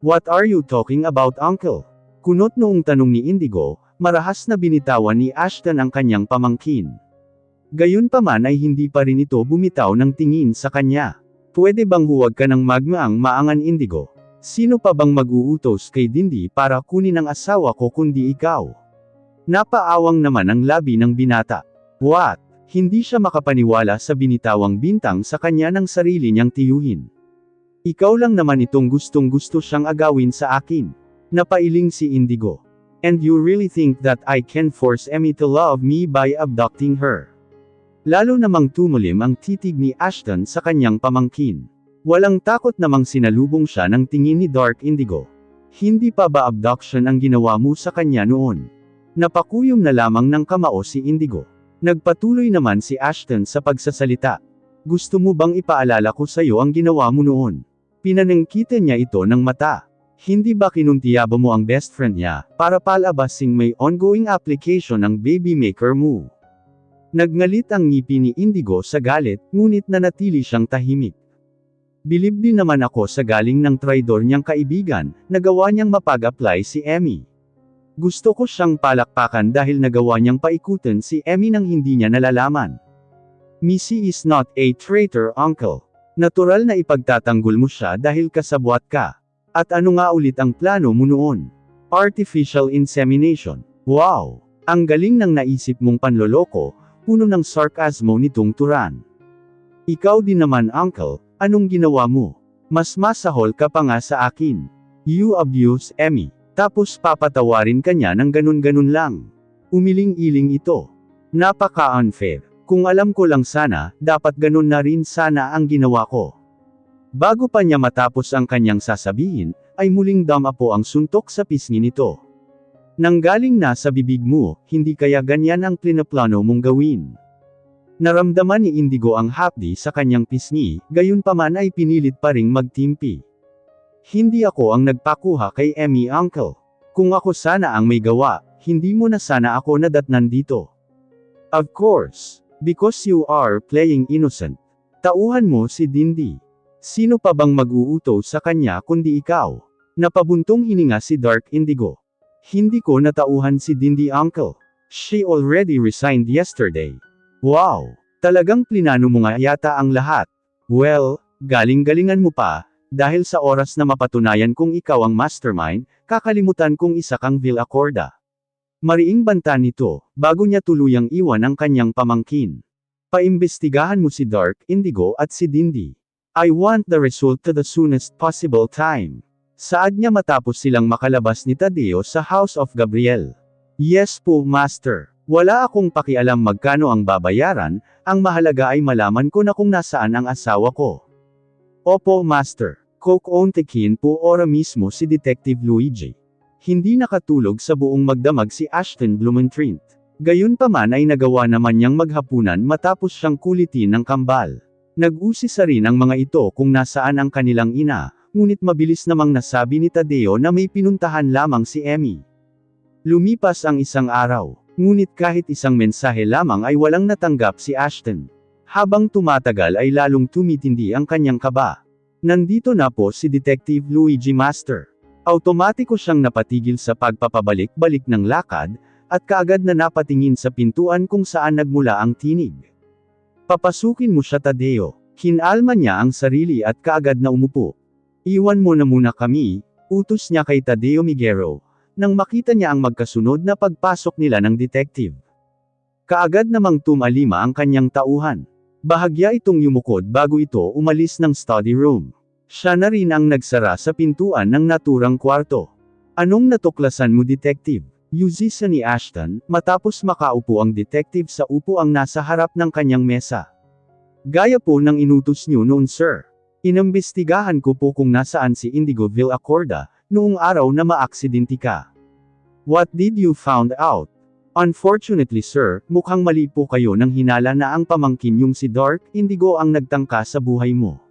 What are you talking about, uncle? Kunot noong tanong ni Indigo, marahas na binitawan ni Ashton ang kanyang pamangkin. Gayunpaman ay hindi pa rin ito bumitaw ng tingin sa kanya. Pwede bang huwag ka ng magmaang-maangan, Indigo? Sino pa bang mag-uutos kay Dindi para kunin ang asawa ko kundi ikaw? Napaawang naman ang labi ng binata. What? Hindi siya makapaniwala sa binitawang bintang sa kanya ng sarili niyang tiyuhin. Ikaw lang naman itong gustong-gusto siyang agawin sa akin. Napailing si Indigo. And you really think that I can force Emmy to love me by abducting her? Lalo namang tumulim ang titig ni Ashton sa kanyang pamangkin. Walang takot namang sinalubong siya ng tingin ni Dark Indigo. Hindi pa ba abduction ang ginawa mo sa kanya noon? Napakuyom na lamang ng kamao si Indigo. Nagpatuloy naman si Ashton sa pagsasalita. Gusto mo bang ipaalala ko sa'yo ang ginawa mo noon? Pinanangkita niya ito ng mata. Hindi ba kinuntiyaba mo ang best friend niya, para palabasing may ongoing application ng baby maker mo? Nagngalit ang ngipi ni Indigo sa galit, ngunit nanatili siyang tahimik. Bilib din naman ako sa galing ng traidor niyang kaibigan, nagawa niyang mapag-apply si Emmy. Gusto ko siyang palakpakan dahil nagawa niyang paikutin si Emmy nang hindi niya nalalaman. Missy is not a traitor, uncle. Natural na ipagtatanggol mo siya dahil kasabwat ka. At ano nga ulit ang plano mo noon? Artificial insemination. Wow! Ang galing ng naisip mong panloloko, puno ng sarkasmo nitong Turan. Ikaw din naman, uncle, anong ginawa mo? Mas masahol ka pa nga sa akin. You abuse Emmy. Tapos papatawarin ka niya ng ganun-ganun lang. Umiling-iling ito. Napaka-unfair. Kung alam ko lang sana, dapat ganun na rin sana ang ginawa ko. Bago pa niya matapos ang kanyang sasabihin, ay muling damapo ang suntok sa pisngi nito. Nanggaling na sa bibig mo, hindi kaya ganyan ang plano mong gawin. Naramdaman ni Indigo ang hapdi sa kanyang pisngi, gayunpaman ay pinilit pa ring magtimpi. Hindi ako ang nagpakuha kay Emmy, uncle. Kung ako sana ang may gawa, hindi mo na sana ako nadatnan dito. Of course. Because you are playing innocent. Tauhan mo si Dindi. Sino pa bang mag-uuto sa kanya kundi ikaw? Napabuntong hininga si Dark Indigo. Hindi ko natauhan si Dindi, uncle. She already resigned yesterday. Wow! Talagang plinano mo nga yata ang lahat. Well, galing-galingan mo pa, dahil sa oras na mapatunayan kung ikaw ang mastermind, kakalimutan kong isa kang Villacorda. Mariing banta nito, bago niya tuluyang iwan ang kanyang pamangkin. Paimbestigahan mo si Dark Indigo at si Dindi. I want the result to the soonest possible time. Saad niya matapos silang makalabas ni Tadeo sa House of Gabriel. Yes po, master. Wala akong pakialam magkano ang babayaran, ang mahalaga ay malaman ko na kung nasaan ang asawa ko. Opo, master. Kukuntikin po ora mismo si Detective Luigi. Hindi nakatulog sa buong magdamag si Ashton Blumentritt. Gayunpaman ay nagawa naman niyang maghapunan matapos siyang kulitin ng kambal. Nag-usisa rin ang mga ito kung nasaan ang kanilang ina, ngunit mabilis namang nasabi ni Tadeo na may pinuntahan lamang si Emmy. Lumipas ang isang araw, ngunit kahit isang mensahe lamang ay walang natanggap si Ashton. Habang tumatagal ay lalong tumitindi ang kanyang kaba. Nandito na po si Detective Luigi, master. Automatiko siyang napatigil sa pagpapabalik-balik ng lakad, at kaagad na napatingin sa pintuan kung saan nagmula ang tinig. Papasukin mo siya, Tadeo. Kinalma niya ang sarili at kaagad na umupo. Iwan mo na muna kami, utos niya kay Tadeo Miguero, nang makita niya ang magkasunod na pagpasok nila ng detective. Kaagad namang tumalima ang kanyang tauhan. Bahagya itong yumukod bago ito umalis ng study room. Siya na rin ang nagsara sa pintuan ng naturang kwarto. Anong natuklasan mo, detective? Yuzisa ni Ashton, matapos makaupo ang detective sa upuang nasa harap ng kanyang mesa. Gaya po ng inutos niyo noon, sir. Inambestigahan ko po kung nasaan si Indigo Villacorda, noong araw na maaksidente ka. What did you found out? Unfortunately, sir, mukhang mali po kayo nang hinala na ang pamangkin yung si Dark Indigo ang nagtangka sa buhay mo.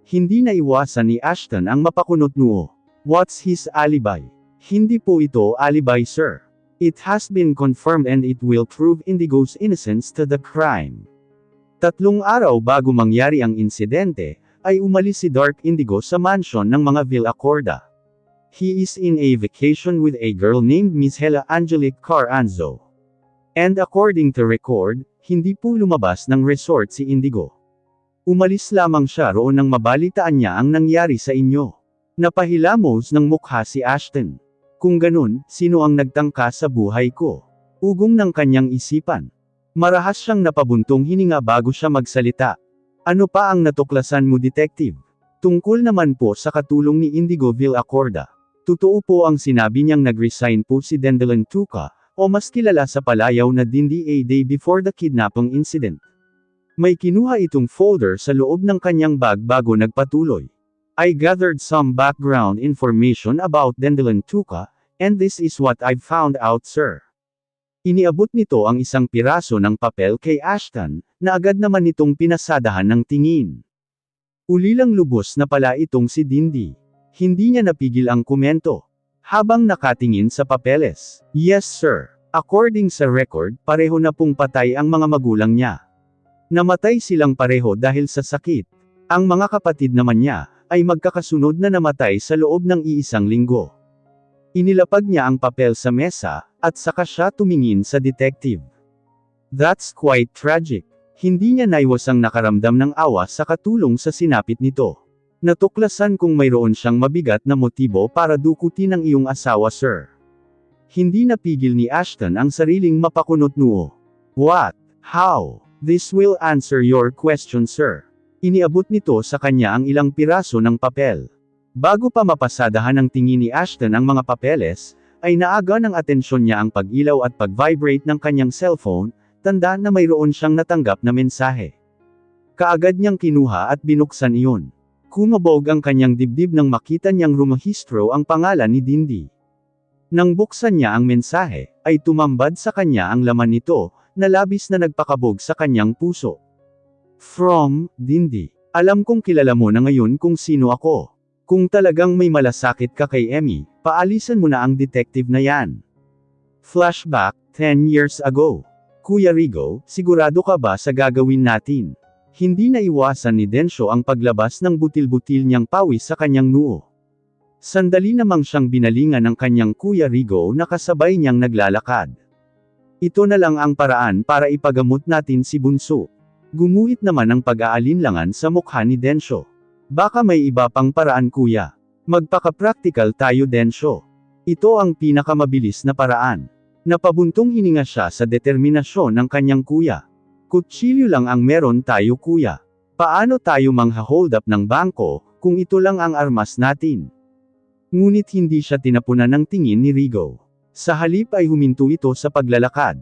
Hindi na iwasan ni Ashton ang mapakunot noo. What's his alibi? Hindi po ito alibi, sir. It has been confirmed and it will prove Indigo's innocence to the crime. 3 araw bago mangyari ang insidente, ay umalis si Dark Indigo sa mansion ng mga Villacorda. He is in a vacation with a girl named Miss Hela Angelique Carranzo. And according to record, hindi po lumabas ng resort si Indigo. Umalis lamang siya roon nang mabalitaan niya ang nangyari sa inyo. Napahilamos ng mukha si Ashton. Kung ganun, sino ang nagtangka sa buhay ko? Ugong ng kanyang isipan. Marahas siyang napabuntong hininga bago siya magsalita. Ano pa ang natuklasan mo, detective? Tungkol naman po sa katulong ni Indigo Villacorda. Totoo po ang sinabi niyang nag-resign po si Dendelan Tuca, o mas kilala sa palayaw na Dindi a day before the kidnapping incident. May kinuha itong folder sa loob ng kanyang bag bago nagpatuloy. I gathered some background information about Dendelan Tuca, and this is what I've found out, sir. Iniabot nito ang isang piraso ng papel kay Ashton, na agad naman nitong pinasadahan ng tingin. Ulilang lubos na pala itong si Dindi. Hindi niya napigil ang komento. Habang nakatingin sa papeles. Yes sir. According sa record, pareho na pong patay ang mga magulang niya. Namatay silang pareho dahil sa sakit. Ang mga kapatid naman niya, ay magkakasunod na namatay sa loob ng iisang linggo. Inilapag niya ang papel sa mesa, at saka siya tumingin sa detective. That's quite tragic. Hindi niya naiwasang nakaramdam ng awa sa katulong sa sinapit nito. Natuklasan kung mayroon siyang mabigat na motibo para dukutin ang iyong asawa, sir. Hindi napigil ni Ashton ang sariling mapakunot noo. What? How? This will answer your question, sir. Iniabot nito sa kanya ang ilang piraso ng papel. Bago pa mapasadahan ng tingin ni Ashton ang mga papeles, ay naaga ng atensyon niya ang pag-ilaw at pag-vibrate ng kanyang cellphone, tanda na mayroon siyang natanggap na mensahe. Kaagad niyang kinuha at binuksan iyon. Kumabog ang kanyang dibdib nang makita niyang rumahistro ang pangalan ni Dindi. Nang buksan niya ang mensahe, ay tumambad sa kanya ang laman nito, na labis na nagpakabog sa kanyang puso. From, Dindi. Alam kong kilala mo na ngayon kung sino ako. Kung talagang may malasakit ka kay Emmy, paalisan mo na ang detective na yan. Flashback, 10 years ago. Kuya Rigo, sigurado ka ba sa gagawin natin? Hindi na iwasan ni Densyo ang paglabas ng butil-butil niyang pawis sa kanyang noo. Sandali namang siyang binalingan ng kanyang Kuya Rigo na kasabay niyang naglalakad. Ito na lang ang paraan para ipagamot natin si Bunso. Gumuhit naman ang pag-aalinlangan sa mukha ni Densyo. Baka may iba pang paraan, kuya. Magpaka-practical tayo, Densyo. Ito ang pinakamabilis na paraan. Napabuntong hininga siya sa determinasyon ng kanyang kuya. Kutsilyo lang ang meron tayo, kuya. Paano tayo mangha-hold up ng bangko, kung ito lang ang armas natin? Ngunit hindi siya tinapunan ng tingin ni Rigo. Sa halip ay huminto ito sa paglalakad.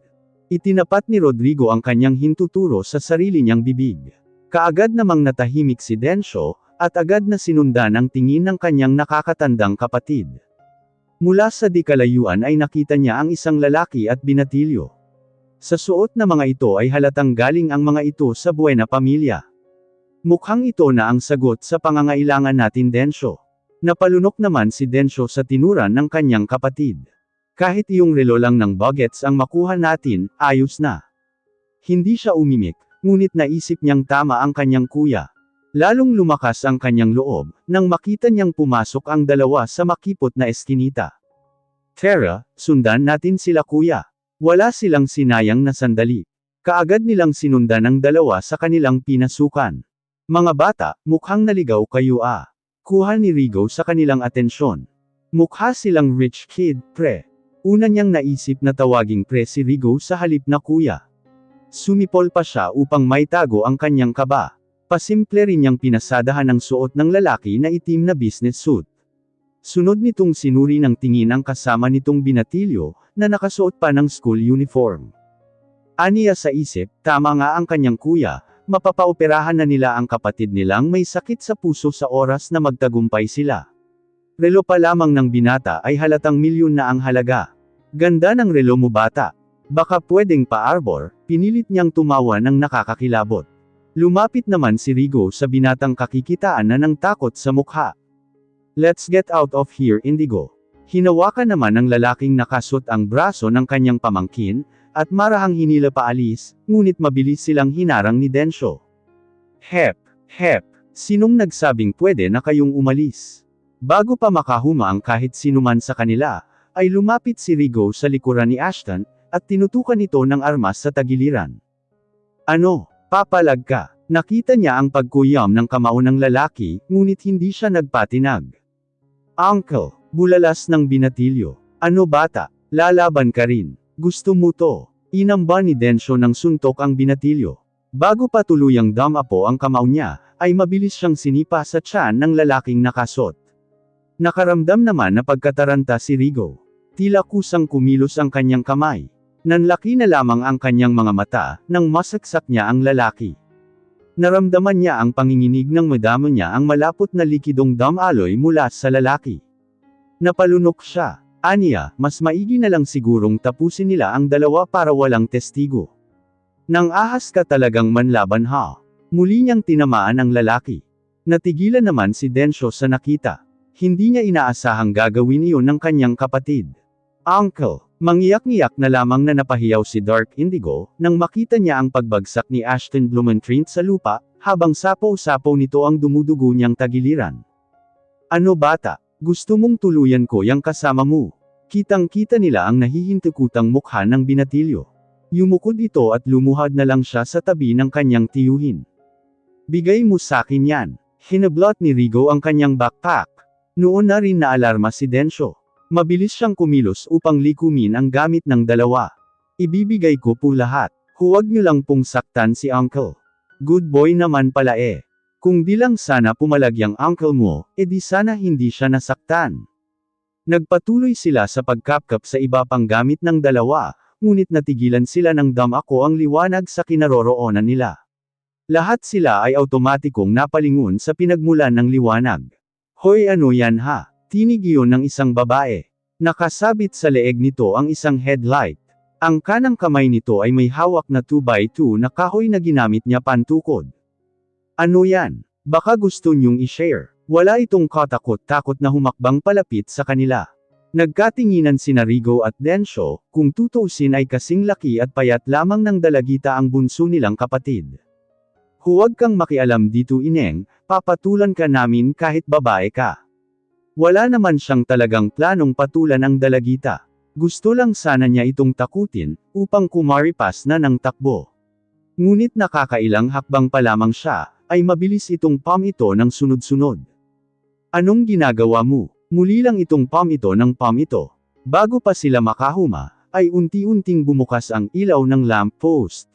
Itinapat ni Rodrigo ang kanyang hintuturo sa sarili niyang bibig. Kaagad namang natahimik si Densyo, at agad na sinundan ang tingin ng kanyang nakakatandang kapatid. Mula sa di kalayuan ay nakita niya ang isang lalaki at binatilyo. Sa suot na mga ito ay halatang galing ang mga ito sa Buena Pamilya. Mukhang ito na ang sagot sa pangangailangan natin, Densyo. Napalunok naman si Densyo sa tinuran ng kanyang kapatid. Kahit iyong relo lang ng bagets ang makuha natin, ayos na. Hindi siya umimik, ngunit naisip niyang tama ang kanyang kuya. Lalong lumakas ang kanyang loob, nang makita niyang pumasok ang dalawa sa makipot na eskinita. Tara, sundan natin sila, kuya. Wala silang sinayang na sandali. Kaagad nilang sinundan ang dalawa sa kanilang pinasukan. Mga bata, mukhang naligaw kayo ah. Kuha ni Rigo sa kanilang atensyon. Mukha silang rich kid, pre. Una niyang naisip na tawaging pre si Rigo sa halip na kuya. Sumipol pa siya upang maitago ang kanyang kaba. Pasimple rin niyang pinasadahan ang suot ng lalaki na itim na business suit. Sunod nitong sinuri ng tingin ang kasama nitong binatilyo, na nakasuot pa ng school uniform. Aniya sa isip, tama nga ang kanyang kuya, mapapaoperahan na nila ang kapatid nilang may sakit sa puso sa oras na magtagumpay sila. Relo pa lamang ng binata ay halatang milyon na ang halaga. Ganda ng relo mo, bata. Baka pwedeng pa-arbor, pinilit niyang tumawa ng nakakakilabot. Lumapit naman si Rigo sa binatang kakikitaan na ng takot sa mukha. Let's get out of here, Indigo. Hinawakan naman ng lalaking nakasot ang braso ng kanyang pamangkin, at marahang hinila paalis, ngunit mabilis silang hinarang ni Densyo. Hep, sinong nagsabing pwede na kayong umalis? Bago pa makahuma ang kahit sinuman sa kanila, ay lumapit si Rigo sa likuran ni Ashton, at tinutukan ito ng armas sa tagiliran. Ano, papalag ka? Nakita niya ang pagkuyam ng kamao ng lalaki, ngunit hindi siya nagpatinag. Uncle, bulalas ng binatilyo. Ano bata, lalaban ka rin. Gusto mo to? Inamba ni Densyo ng suntok ang binatilyo. Bago pa tuluyang damapo ang kamao niya, ay mabilis siyang sinipa sa tiyan ng lalaking nakasot. Nakaramdam naman na pagkataranta si Rigo. Tila kusang kumilos ang kanyang kamay. Nanlaki na lamang ang kanyang mga mata, nang masaksak niya ang lalaki. Naramdaman niya ang panginginig ng madamo niya ang malapot na likidong damaloy mula sa lalaki. Napalunok siya. Aniya, mas maigi na lang sigurong tapusin nila ang dalawa para walang testigo. Nang ahas ka talagang manlaban ha. Muli niyang tinamaan ang lalaki. Natigilan naman si Densyo sa nakita. Hindi niya inaasahang gagawin iyon ng kanyang kapatid. Uncle, mangiyak-ngiyak na lamang na napahiyaw si Dark Indigo, nang makita niya ang pagbagsak ni Ashton Blumentritt sa lupa, habang sapaw-sapaw nito ang dumudugo niyang tagiliran. Ano bata? Gusto mong tuluyan ko yang kasama mo? Kitang-kita nila ang nahihintukutang mukha ng binatilyo. Yumukod ito at lumuhad na lang siya sa tabi ng kanyang tiyuhin. Bigay mo sakin yan. Hinablot ni Rigo ang kanyang backpack. Noon na rin naalarma si Densyo. Mabilis siyang kumilos upang likumin ang gamit ng dalawa. Ibibigay ko po lahat. Huwag niyo lang pong saktan si Uncle. Good boy naman pala eh. Kung di lang sana pumalag yang uncle mo, edi sana hindi siya nasaktan. Nagpatuloy sila sa pagkapkap sa iba pang gamit ng dalawa, ngunit natigilan sila ng damako ang liwanag sa kinaroroonan nila. Lahat sila ay automatikong napalingon sa pinagmulan ng liwanag. Hoy ano yan ha? Tinig iyon ng isang babae. Nakasabit sa leeg nito ang isang headlight. Ang kanang kamay nito ay may hawak na 2x2 na kahoy na ginamit niya pantukod. Ano yan? Baka gusto niyong i-share. Wala itong katakot-takot na humakbang palapit sa kanila. Nagkatinginan sina Rigo at Densyo, kung tutuusin ay kasing laki at payat lamang ng dalagita ang bunso nilang kapatid. Huwag kang makialam dito ineng, papatulan ka namin kahit babae ka. Wala naman siyang talagang planong patulan ang dalagita. Gusto lang sana niya itong takutin, upang kumaripas na ng takbo. Ngunit nakakailang hakbang pa lamang siya, ay mabilis itong palm ito ng sunod-sunod. Anong ginagawa mo? Muli lang itong palm ito ng palm ito. Bago pa sila makahuma, ay unti-unting bumukas ang ilaw ng lamppost.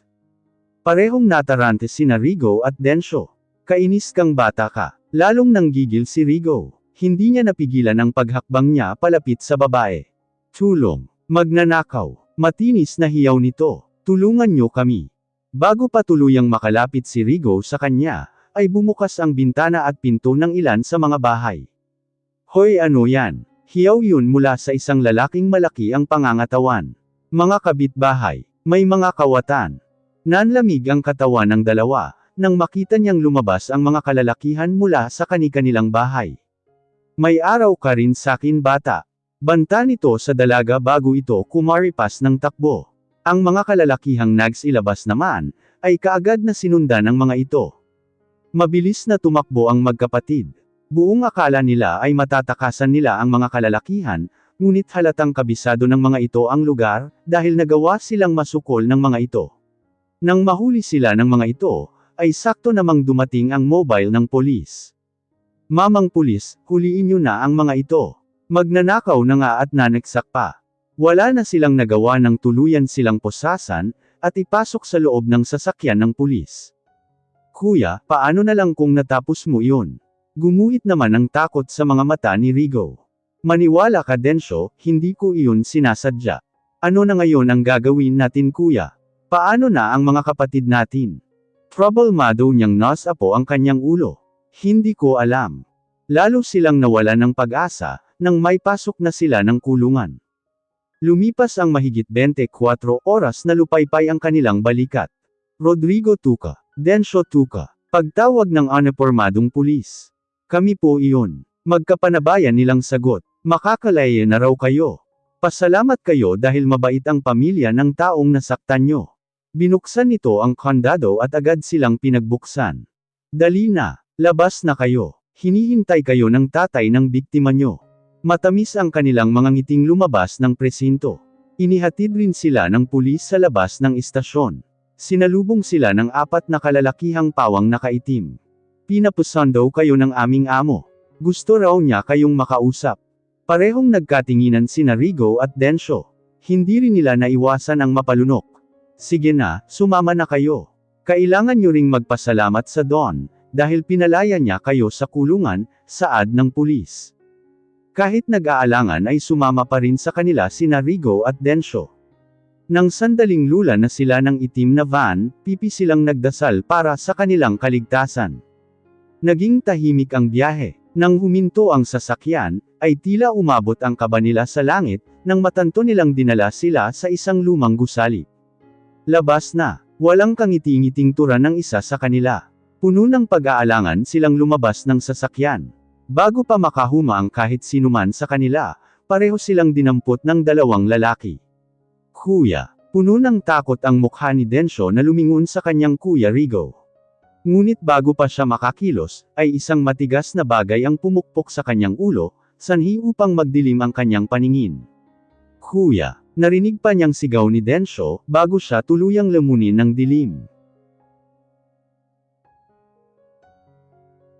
Parehong natarante sina Rigo at Densyo. Kainis kang bata ka. Lalong nanggigil si Rigo. Hindi niya napigilan ang paghakbang niya palapit sa babae. Tulong. Magnanakaw. Matinis na hiyaw nito. Tulungan niyo kami. Bago pa tuluyang makalapit si Rigo sa kanya, ay bumukas ang bintana at pinto ng ilan sa mga bahay. Hoy ano yan? Hiyaw yun mula sa isang lalaking malaki ang pangangatawan. Mga kabitbahay, may mga kawatan. Nanlamig ang katawan ng dalawa, nang makita niyang lumabas ang mga kalalakihan mula sa kani-kanilang bahay. May araw ka rin sakin bata. Banta nito sa dalaga bago ito kumaripas ng takbo. Ang mga kalalakihang nagsilabas naman, ay kaagad na sinundan ng mga ito. Mabilis na tumakbo ang magkapatid. Buong akala nila ay matatakasan nila ang mga kalalakihan, ngunit halatang kabisado ng mga ito ang lugar, dahil nagawa silang masukol ng mga ito. Nang mahuli sila ng mga ito, ay sakto namang dumating ang mobile ng polis. Mamang pulis, huliin niyo na ang mga ito. Magnanakaw na nga at naneksak pa. Wala na silang nagawa ng tuluyan silang posasan, at ipasok sa loob ng sasakyan ng pulis. Kuya, paano na lang kung natapos mo iyon? Gumuhit naman ang takot sa mga mata ni Rigo. Maniwala ka Densyo, hindi ko iyon sinasadya. Ano na ngayon ang gagawin natin kuya? Paano na ang mga kapatid natin? Problemado niyang nasa po ang kanyang ulo. Hindi ko alam. Lalo silang nawala ng pag-asa, nang may pasok na sila ng kulungan. Lumipas ang mahigit 24 oras na lupaypay ang kanilang balikat. Rodrigo Tuca, Densyo Tuca, pagtawag ng unipormadong pulis. Kami po iyon. Magkapanabayan nilang sagot. Makakalaya na raw kayo. Pasalamat kayo dahil mabait ang pamilya ng taong nasaktan nyo. Binuksan nito ang kandado at agad silang pinagbuksan. Dali na, labas na kayo. Hinihintay kayo ng tatay ng biktima nyo. Matamis ang kanilang mga ngiting lumabas ng presinto. Inihatid rin sila ng pulis sa labas ng istasyon. Sinalubong sila ng 4 na kalalakihang pawang nakaitim. Pinapusan daw kayo ng aming amo. Gusto raw niya kayong makausap. Parehong nagkatinginan sina Rigo at Densyo. Hindi rin nila naiwasan ang mapalunok. Sige na, sumama na kayo. Kailangan nyo ring magpasalamat sa Don, dahil pinalaya niya kayo sa kulungan, saad ng pulis. Kahit nag-aalangan ay sumama pa rin sa kanila sina Rigo at Densyo. Nang sandaling lula na sila ng itim na van, pipi silang nagdasal para sa kanilang kaligtasan. Naging tahimik ang biyahe. Nang huminto ang sasakyan, ay tila umabot ang kaba nila sa langit, nang matanto nilang dinala sila sa isang lumang gusali. Labas na, walang kangiti-ngiting tura ng isa sa kanila. Puno ng pag-aalangan silang lumabas ng sasakyan. Bago pa makahuma ang kahit sinuman sa kanila, pareho silang dinampot ng 2 lalaki. Kuya, puno ng takot ang mukha ni Densyo na lumingon sa kanyang kuya Rigo. Ngunit bago pa siya makakilos, ay isang matigas na bagay ang pumukpok sa kanyang ulo, sanhi upang magdilim ang kanyang paningin. Kuya, narinig pa niyang sigaw ni Densyo, bago siya tuluyang lamunin ng dilim.